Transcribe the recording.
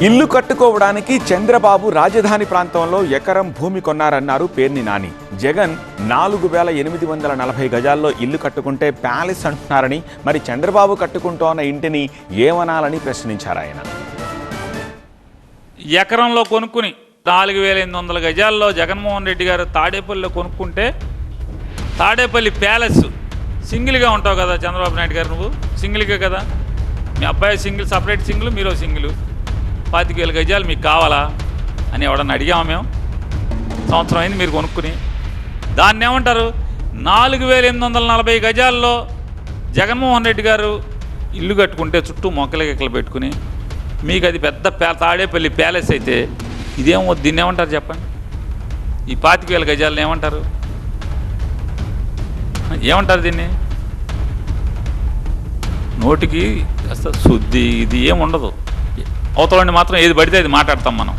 ఇల్లు కట్టుకోవడానికి చంద్రబాబు రాజధాని ప్రాంతంలో ఎకరం భూమి కొన్నారన్నారు పేర్ని నాని. జగన్ 4840 గజాల్లో ఇల్లు కట్టుకుంటే ప్యాలెస్ అంటున్నారని, మరి చంద్రబాబు కట్టుకుంటోన్న ఇంటిని ఏమనాలని ప్రశ్నించారు ఆయన. ఎకరంలో కొనుక్కుని 4800 గజాల్లో జగన్మోహన్ రెడ్డి గారు తాడేపల్లిలో కొనుక్కుంటే, తాడేపల్లి ప్యాలెస్ సింగిల్గా ఉంటావు కదా చంద్రబాబు నాయుడు గారు, నువ్వు సింగిల్గా కదా, మీ అబ్బాయి సింగిల్, సపరేట్ సింగిల్, మీరు సింగిల్, 25,000 గజాలు మీకు కావాలా అని ఎవడన్నా అడిగాము మేము? సంవత్సరం అయింది మీరు కొనుక్కుని. దాన్ని ఏమంటారు? 4840 గజాల్లో జగన్మోహన్ రెడ్డి గారు ఇల్లు కట్టుకుంటే చుట్టూ మొక్కలు గిక్కలు పెట్టుకుని, మీకు అది పెద్ద తాడేపల్లి ప్యాలెస్ అయితే ఇదేమో దీన్ని ఏమంటారు చెప్పండి? ఈ 25,000 గజాలను ఏమంటారు? ఏమంటారు దీన్ని? నోటికి అసలు శుద్ధి ఇది ఏముండదు. అవతలని మాత్రం ఏది పడితే అది మాట్లాడతాం మనం.